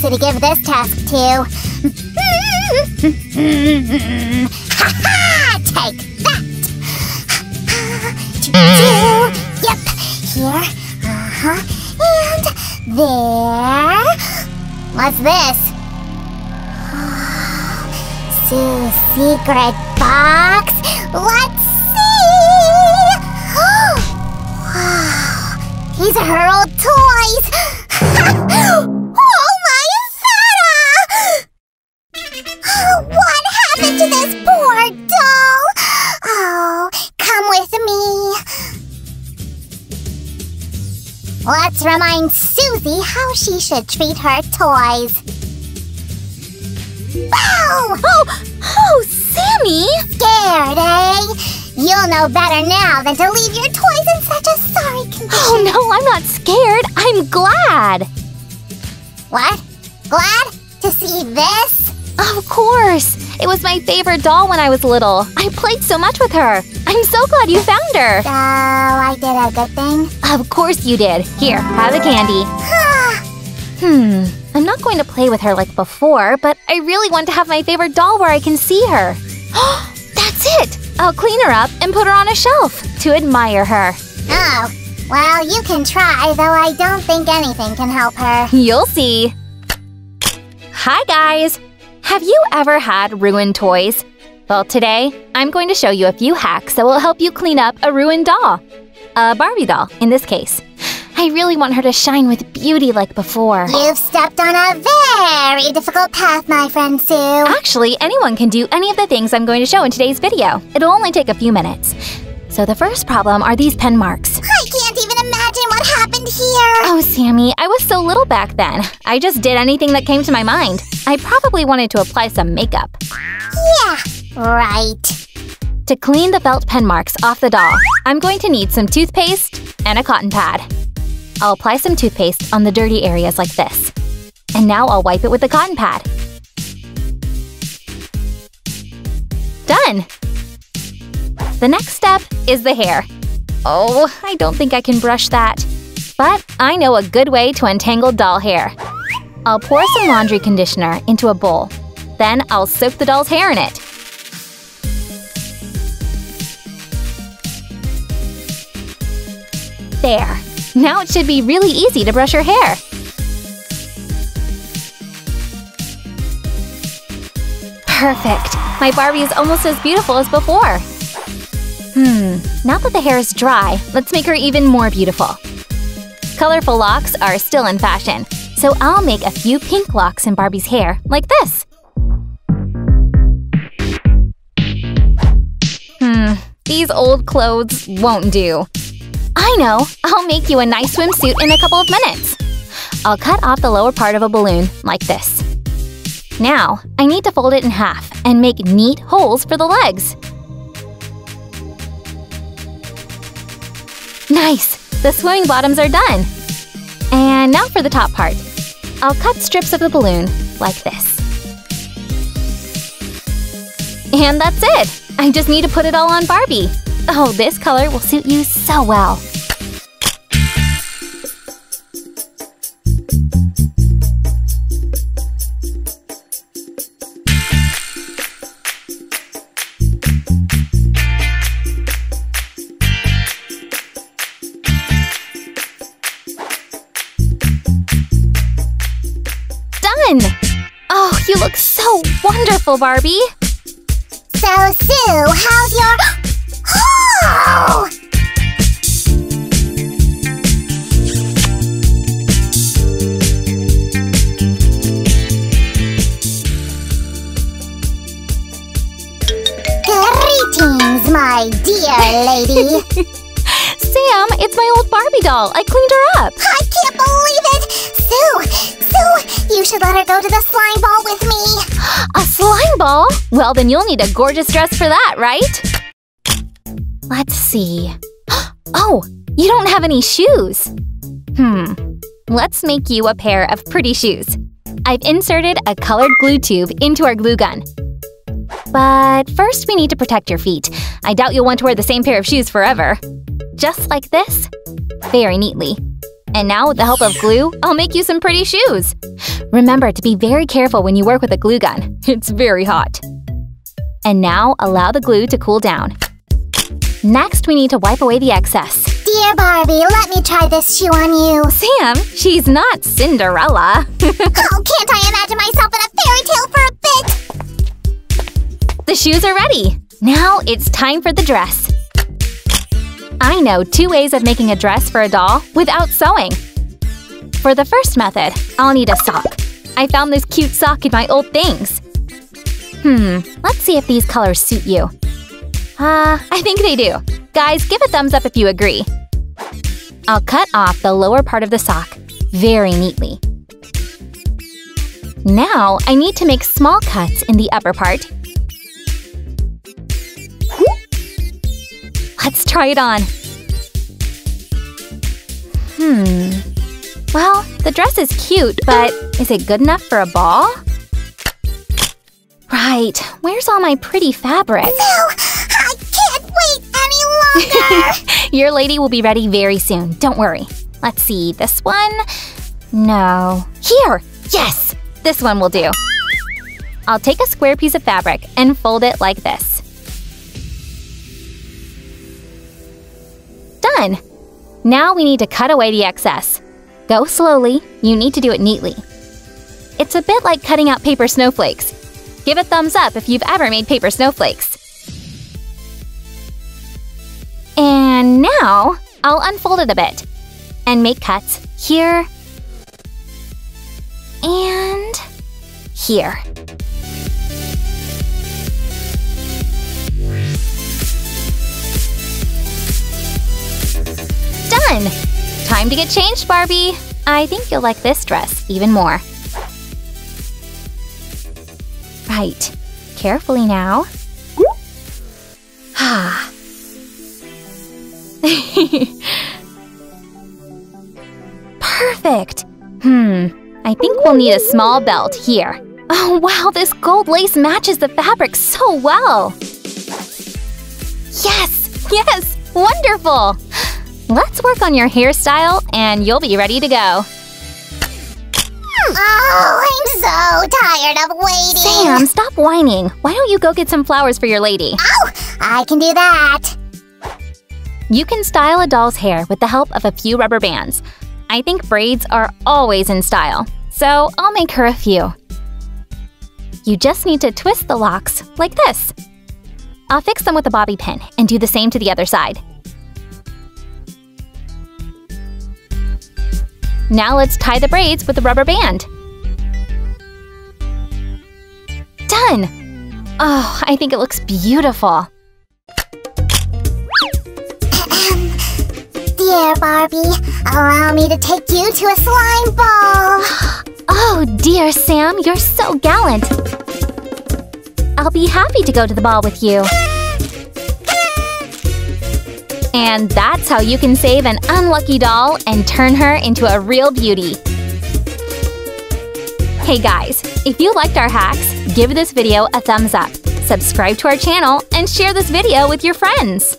Sue to give this task to. Ha-ha! Take that! Yep, here, and there. What's this? Sue's secret box. Let's see. Wow, these are her old toys. Oh my Santa! What happened to this poor doll? Oh, come with me. Let's remind Susie how she should treat her toys. Wow! Oh, Sammy! Scared, eh? You'll know better now than to leave your toys in such a sorry condition. Oh no, I'm not scared. I'm glad. What? Glad to see this? Of course. It was my favorite doll when I was little. I played so much with her. I'm so glad you found her. So, I did a good thing? Of course you did. Here, have the candy. I'm not going to play with her like before, but I really want to have my favorite doll where I can see her. That's it! I'll clean her up and put her on a shelf to admire her. Oh, well, you can try, though I don't think anything can help her. You'll see. Hi, guys! Have you ever had ruined toys? Well, today, I'm going to show you a few hacks that will help you clean up a ruined doll. A Barbie doll, in this case. I really want her to shine with beauty like before. You've stepped on a very difficult path, my friend Sue. Actually, anyone can do any of the things I'm going to show in today's video. It'll only take a few minutes. So the first problem are these pen marks. I can't even imagine what happened here. Oh, Sammy, I was so little back then. I just did anything that came to my mind. I probably wanted to apply some makeup. Yeah, right. To clean the felt pen marks off the doll, I'm going to need some toothpaste and a cotton pad. I'll apply some toothpaste on the dirty areas like this. And now I'll wipe it with the cotton pad. Done! The next step is the hair. Oh, I don't think I can brush that. But I know a good way to untangle doll hair. I'll pour some laundry conditioner into a bowl. Then I'll soak the doll's hair in it. There. Now it should be really easy to brush her hair. Perfect! My Barbie is almost as beautiful as before. Now that the hair is dry, let's make her even more beautiful. Colorful locks are still in fashion, so I'll make a few pink locks in Barbie's hair, like this. These old clothes won't do. I know! I'll make you a nice swimsuit in a couple of minutes. I'll cut off the lower part of a balloon, like this. Now, I need to fold it in half and make neat holes for the legs. Nice! The swimming bottoms are done. And now for the top part. I'll cut strips of the balloon, like this. And that's it! I just need to put it all on Barbie. Oh, this color will suit you so well. Done! Oh, you look so wonderful, Barbie! So, Sue, how's your… Oh! Greetings, my dear lady. Sam, it's my old Barbie doll. I cleaned her up. I can't believe it! Sue, you should let her go to the slime ball with me. A slime ball? Well, then you'll need a gorgeous dress for that, right? Let's see. Oh, you don't have any shoes. Let's make you a pair of pretty shoes. I've inserted a colored glue tube into our glue gun. But first we need to protect your feet. I doubt you'll want to wear the same pair of shoes forever. Just like this, very neatly. And now with the help of glue, I'll make you some pretty shoes. Remember to be very careful when you work with a glue gun. It's very hot. And now allow the glue to cool down. Next, we need to wipe away the excess. Dear Barbie, let me try this shoe on you. Sam, she's not Cinderella. Oh, can't I imagine myself in a fairy tale for a bit? The shoes are ready. Now it's time for the dress. I know 2 ways of making a dress for a doll without sewing. For the first method, I'll need a sock. I found this cute sock in my old things. Let's see if these colors suit you. I think they do. Guys, give a thumbs up if you agree. I'll cut off the lower part of the sock very neatly. Now, I need to make small cuts in the upper part. Let's try it on. Well, the dress is cute, but is it good enough for a ball? Right, where's all my pretty fabric? No, I can't wait any longer! Your lady will be ready very soon, don't worry. Let's see, this one? No. Here! Yes! This one will do. I'll take a square piece of fabric and fold it like this. Done! Now we need to cut away the excess. Go slowly, you need to do it neatly. It's a bit like cutting out paper snowflakes. Give a thumbs up if you've ever made paper snowflakes. And now, I'll unfold it a bit and make cuts here and here. Done! Time to get changed, Barbie! I think you'll like this dress even more. Right. Carefully now. Perfect! I think we'll need a small belt here. Oh wow, this gold lace matches the fabric so well! Yes! Yes! Wonderful! Let's work on your hairstyle and you'll be ready to go. Oh, I'm so tired of waiting. Sam, stop whining. Why don't you go get some flowers for your lady? Oh, I can do that. You can style a doll's hair with the help of a few rubber bands. I think braids are always in style, so I'll make her a few. You just need to twist the locks like this. I'll fix them with a bobby pin and do the same to the other side. Now let's tie the braids with a rubber band. Done! Oh, I think it looks beautiful. Dear Barbie, allow me to take you to a slime ball. Oh, dear Sam, you're so gallant. I'll be happy to go to the ball with you. And that's how you can save an unlucky doll and turn her into a real beauty. Hey guys, if you liked our hacks, give this video a thumbs up, subscribe to our channel, and share this video with your friends.